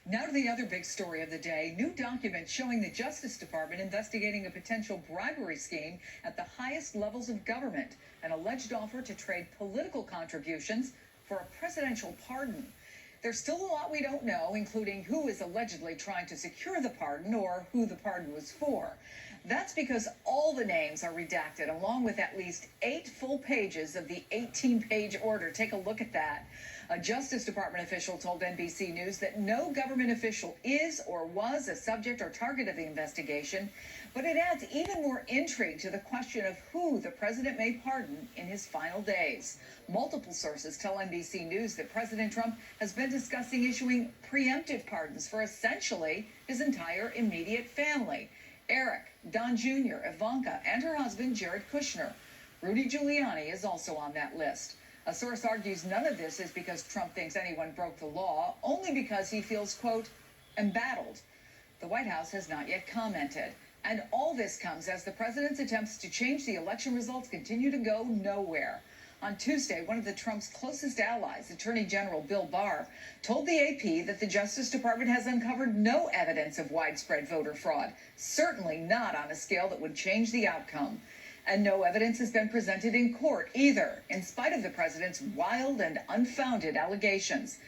Now to the other big story of the day. New documents showing the Justice Department investigating a potential bribery scheme at the highest levels of government, an alleged offer to trade political contributions for a presidential pardon. There's still a lot we don't know, including who is allegedly trying to secure the pardon or who the pardon was for. That's because all the names are redacted, along with at least 8 full pages of the 18-page order. Take a look at that. A Justice Department official told NBC News that no government official is or was a subject or target of the investigation, but it adds even more intrigue to the question of who the president may pardon in his final days. Multiple sources tell NBC News that President Trump has been discussing issuing preemptive pardons for essentially his entire immediate family. Eric, Don Jr., Ivanka, and her husband, Jared Kushner. Rudy Giuliani is also on that list. A source argues none of this is because Trump thinks anyone broke the law, only because he feels, quote, embattled. The White House has not yet commented. And all this comes as the president's attempts to change the election results continue to go nowhere. On Tuesday, one of the Trump's closest allies, Attorney General Bill Barr, told the AP that the Justice Department has uncovered no evidence of widespread voter fraud, certainly not on a scale that would change the outcome. And no evidence has been presented in court either, in spite of the president's wild and unfounded allegations.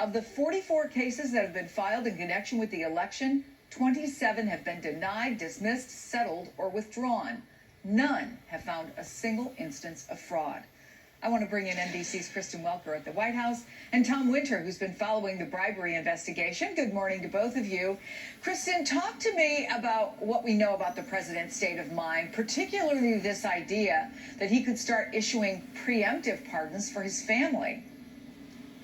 Of the 44 cases that have been filed in connection with the election, 27 have been denied, dismissed, settled, or withdrawn. None have found a single instance of fraud. I want to bring in NBC's Kristen Welker at the White House and Tom Winter, who's been following the bribery investigation. Good morning to both of you. Kristen, talk to me about what we know about the president's state of mind, particularly this idea that he could start issuing preemptive pardons for his family.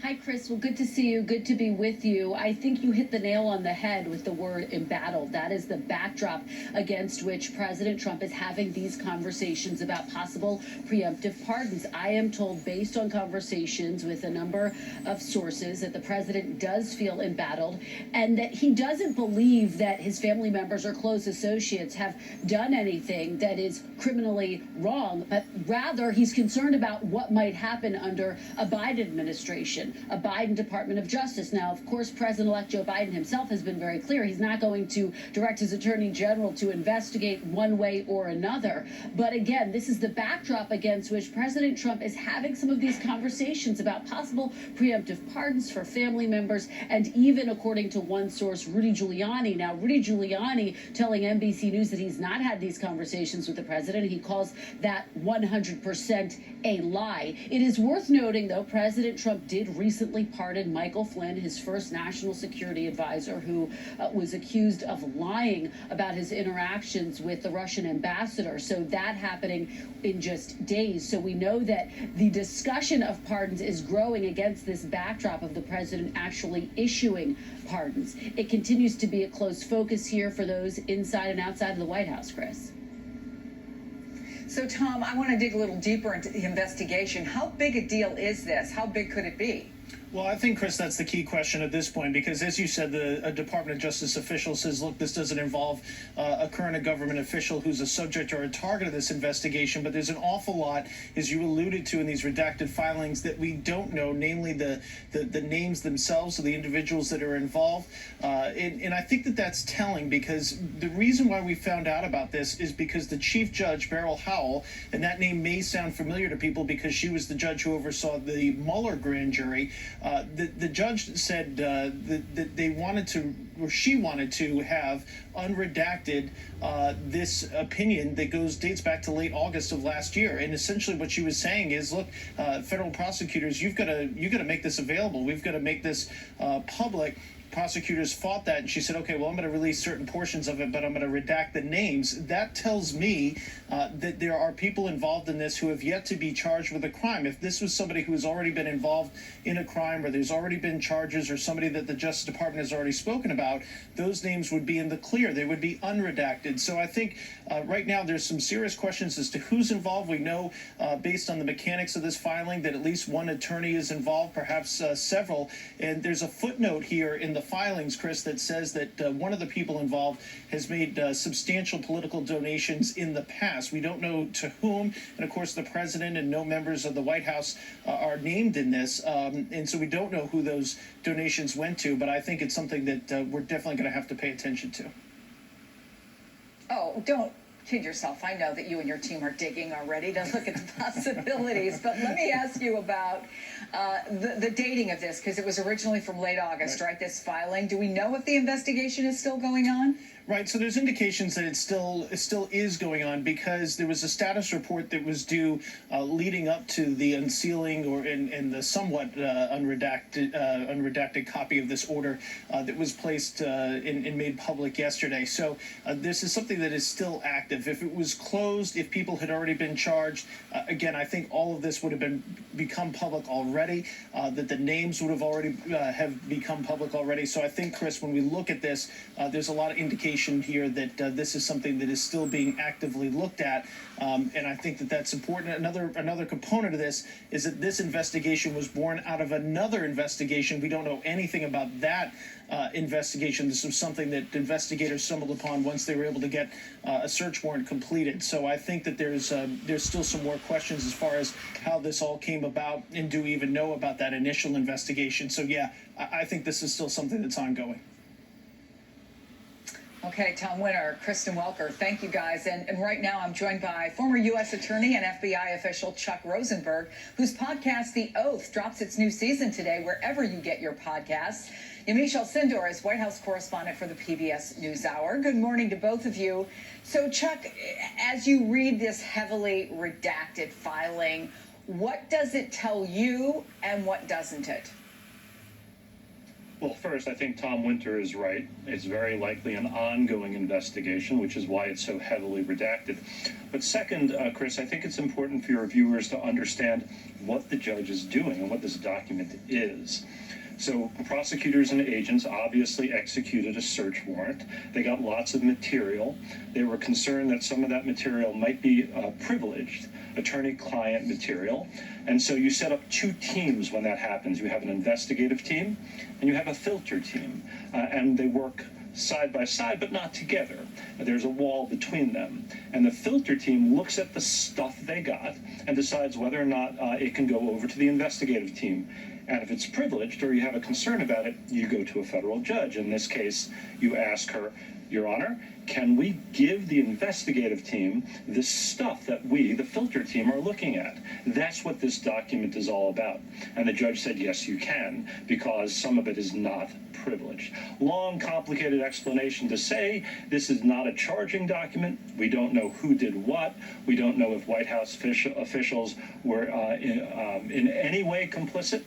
Hi, Chris. Well, good to see you. Good to be with you. I think you hit the nail on the head with the word embattled. That is the backdrop against which President Trump is having these conversations about possible preemptive pardons. I am told, based on conversations with a number of sources, that the president does feel embattled and that he doesn't believe that his family members or close associates have done anything that is criminally wrong, but rather he's concerned about what might happen under a Biden administration, a Biden Department of Justice. Now, of course, President-elect Joe Biden himself has been very clear. He's not going to direct his attorney general to investigate one way or another. But again, this is the backdrop against which President Trump is having some of these conversations about possible preemptive pardons for family members, and even, according to one source, Rudy Giuliani. Now, Rudy Giuliani telling NBC News that he's not had these conversations with the president. He calls that 100% a lie. It is worth noting, though, President Trump did recently pardon Michael Flynn, his first national security advisor, who was accused of lying about his interactions with the Russian ambassador. So that happening in just days. So we know that the discussion of pardons is growing against this backdrop of the president actually issuing pardons. It continues to be a close focus here for those inside and outside of the White House, Chris. So, Tom, I want to dig a little deeper into the investigation. How big a deal is this? How big could it be? Well, I think, Chris, that's the key question at this point, because as you said, a Department of Justice official says, look, this doesn't involve a current government official who's a subject or a target of this investigation, but there's an awful lot, as you alluded to in these redacted filings, that we don't know, namely the names themselves of the individuals that are involved. And I think that that's telling, because the reason why we found out about this is because the Chief Judge, Beryl Howell, and that name may sound familiar to people because she was the judge who oversaw the Mueller grand jury. The judge said that they wanted to, or she wanted to have unredacted this opinion that dates back to late August of last year. And essentially what she was saying is, look, federal prosecutors, you've got to make this available. We've got to make this public. Prosecutors fought that, and she said, okay, well, I'm going to release certain portions of it, but I'm going to redact the names. That tells me that there are people involved in this who have yet to be charged with a crime. If this was somebody who has already been involved in a crime, or there's already been charges, or somebody that the Justice Department has already spoken about, those names would be in the clear. They would be unredacted. So I think right now there's some serious questions as to who's involved. We know, based on the mechanics of this filing, that at least one attorney is involved, perhaps several. And there's a footnote here in the the filings, Chris, that says that one of the people involved has made substantial political donations in the past. We don't know to whom, and of course the president and no members of the White House are named in this, and so we don't know who those donations went to, but I think it's something that we're definitely going to have to pay attention to. Oh, don't kid yourself. I know that you and your team are digging already to look at the possibilities, but let me ask you about the dating of this, because it was originally from late August, right? This filing. Do we know if the investigation is still going on? Right, so there's indications that it still is going on, because there was a status report that was due leading up to the unsealing or in the somewhat unredacted copy of this order that was placed and made public yesterday. So this is something that is still active. If it was closed, if people had already been charged, again, I think all of this would have become public already, that the names would have already have become public already. So I think, Chris, when we look at this, there's a lot of indication here that this is something that is still being actively looked at, and I think that that's important. Another component of this is that this investigation was born out of another investigation. We don't know anything about that investigation. This was something that investigators stumbled upon once they were able to get a search warrant completed. So I think that there's still some more questions as far as how this all came about, and do we even know about that initial investigation. So yeah, I think this is still something that's ongoing. Okay, Tom Winter, Kristen Welker, thank you guys. And right now I'm joined by former U.S. Attorney and FBI official Chuck Rosenberg, whose podcast, The Oath, drops its new season today wherever you get your podcasts. Yamiche Alcindor is White House correspondent for the PBS NewsHour. Good morning to both of you. So, Chuck, as you read this heavily redacted filing, what does it tell you and what doesn't it? Well, first, I think Tom Winter is right. It's very likely an ongoing investigation, which is why it's so heavily redacted. But second, Chris, I think it's important for your viewers to understand what the judge is doing and what this document is. So prosecutors and agents obviously executed a search warrant. They got lots of material. They were concerned that some of that material might be privileged, attorney-client material. And so you set up two teams when that happens. You have an investigative team and you have a filter team. And they work side by side, but not together. There's a wall between them. And the filter team looks at the stuff they got and decides whether or not it can go over to the investigative team. And if it's privileged or you have a concern about it, you go to a federal judge. In this case, you ask her, Your Honor, can we give the investigative team this stuff that we, the filter team, are looking at? That's what this document is all about. And the judge said, yes, you can, because some of it is not privileged. Long, complicated explanation to say this is not a charging document. We don't know who did what. We don't know if White House officials were in any way complicit.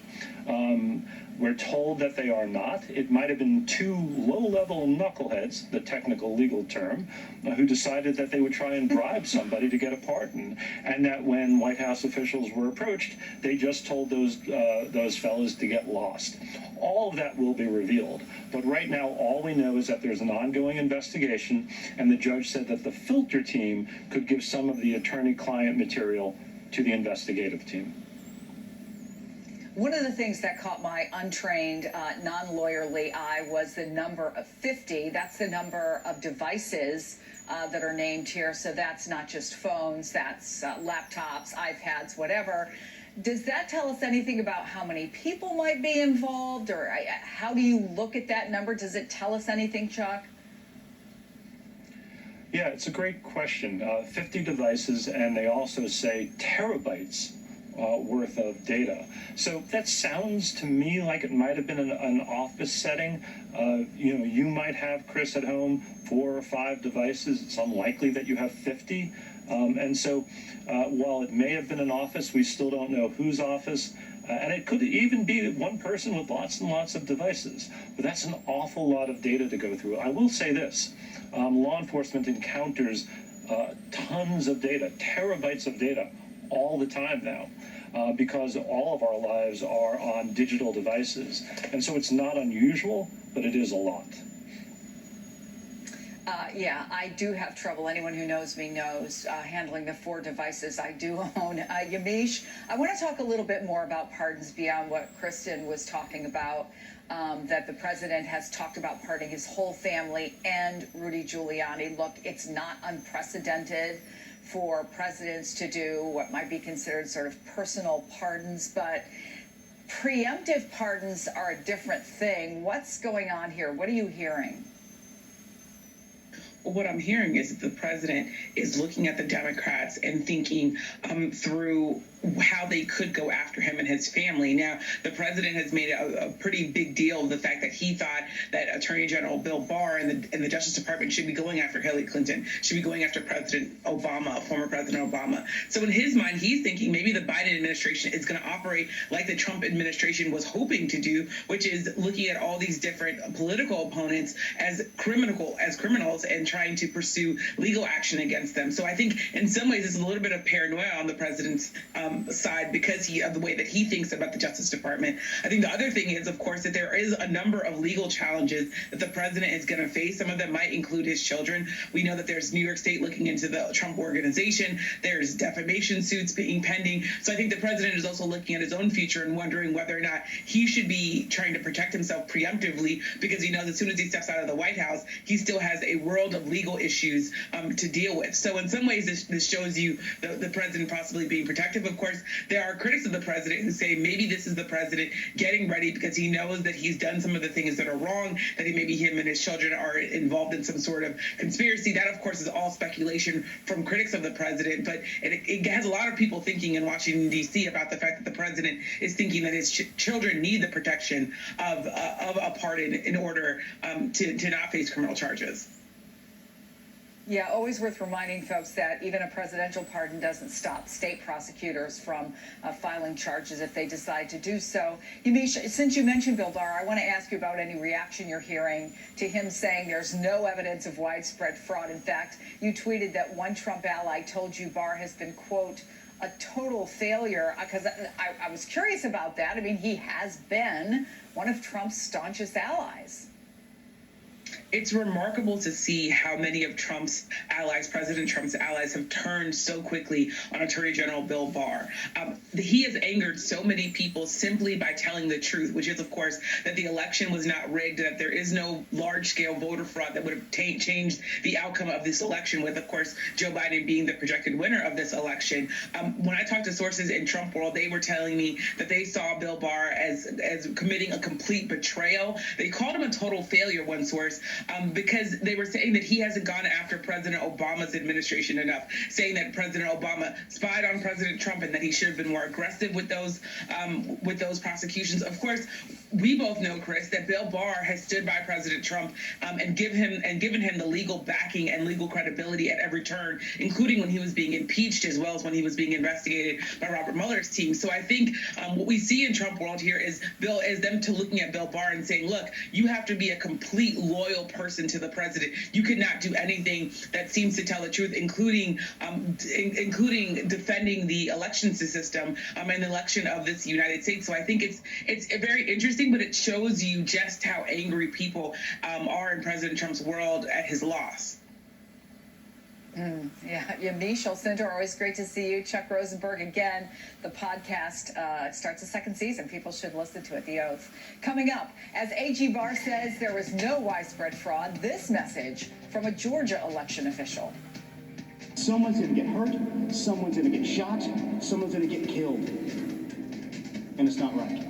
We're told that they are not. It might have been two low-level knuckleheads, the technical legal term, who decided that they would try and bribe somebody to get a pardon, and that when White House officials were approached, they just told those fellas to get lost. All of that will be revealed, but right now all we know is that there's an ongoing investigation, and the judge said that the filter team could give some of the attorney-client material to the investigative team. One of the things that caught my untrained, non-lawyerly eye was the number of 50. That's the number of devices that are named here. So that's not just phones, that's laptops, iPads, whatever. Does that tell us anything about how many people might be involved, or how do you look at that number? Does it tell us anything, Chuck? Yeah, it's a great question. 50 devices, and they also say terabytes worth of data. So that sounds to me like it might have been an office setting. You might have, Chris, at home 4 or 5 devices. It's unlikely that you have 50. And so while it may have been an office, we still don't know whose office. And it could even be one person with lots and lots of devices. But that's an awful lot of data to go through. I will say this. Law enforcement encounters tons of data, terabytes of data, all the time now, because all of our lives are on digital devices. And so it's not unusual, but it is a lot. Yeah, I do have trouble. Anyone who knows me knows handling the 4 devices I do own. Yamiche, I want to talk a little bit more about pardons beyond what Kristen was talking about, that the president has talked about pardoning his whole family and Rudy Giuliani. Look, it's not unprecedented for presidents to do what might be considered sort of personal pardons, but preemptive pardons are a different thing. What's going on here? What are you hearing? What I'm hearing is that the president is looking at the Democrats and thinking through how they could go after him and his family. Now, the president has made a pretty big deal of the fact that he thought that Attorney General Bill Barr and the Justice Department should be going after Hillary Clinton, should be going after President Obama, former President Obama. So in his mind, he's thinking maybe the Biden administration is going to operate like the Trump administration was hoping to do, which is looking at all these different political opponents as criminals and trying to pursue legal action against them. So I think in some ways it's a little bit of paranoia on the president's side because of the way that he thinks about the Justice Department. I think the other thing is, of course, that there is a number of legal challenges that the president is going to face. Some of them might include his children. We know that there's New York State looking into the Trump organization. There's defamation suits being pending. So I think the president is also looking at his own future and wondering whether or not he should be trying to protect himself preemptively, because he knows as soon as he steps out of the White House, he still has a world of legal issues to deal with. So in some ways, this shows you the president possibly being protective. Of course, there are critics of the president who say maybe this is the president getting ready because he knows that he's done some of the things that are wrong, that maybe him and his children are involved in some sort of conspiracy. That, of course, is all speculation from critics of the president, but it has a lot of people thinking in Washington, D.C. about the fact that the president is thinking that his children need the protection of a pardon in order to not face criminal charges. Yeah, always worth reminding folks that even a presidential pardon doesn't stop state prosecutors from filing charges if they decide to do so. Yamiche, since you mentioned Bill Barr, I want to ask you about any reaction you're hearing to him saying there's no evidence of widespread fraud. In fact, you tweeted that one Trump ally told you Barr has been, quote, a total failure, because I was curious about that. I mean, he has been one of Trump's staunchest allies. It's remarkable to see how many of Trump's allies, President Trump's allies, have turned so quickly on Attorney General Bill Barr. He has angered so many people simply by telling the truth, which is, of course, that the election was not rigged, that there is no large-scale voter fraud that would have changed the outcome of this election, with, of course, Joe Biden being the projected winner of this election. When I talked to sources in Trump world, they were telling me that they saw Bill Barr as committing a complete betrayal. They called him a total failure, one source, because they were saying that he hasn't gone after President Obama's administration enough, saying that President Obama spied on President Trump and that he should have been more aggressive with those prosecutions. Of course, we both know, Chris, that Bill Barr has stood by President Trump and given him the legal backing and legal credibility at every turn, including when he was being impeached as well as when he was being investigated by Robert Mueller's team. So I think what we see in Trump world here is them looking at Bill Barr and saying, look, you have to be a complete loyal person to the president. You could not do anything that seems to tell the truth, including defending the election system and the election of this United States. So I think it's very interesting, but it shows you just how angry people are in President Trump's world at his loss. Yeah, Yamiche Center, always great to see you. Chuck Rosenberg again. The podcast starts a second season. People should listen to it. The Oath. Coming up, as AG Barr says there was no widespread fraud, this message from a Georgia election official. Someone's going to get hurt, someone's going to get shot, someone's going to get killed. And it's not right.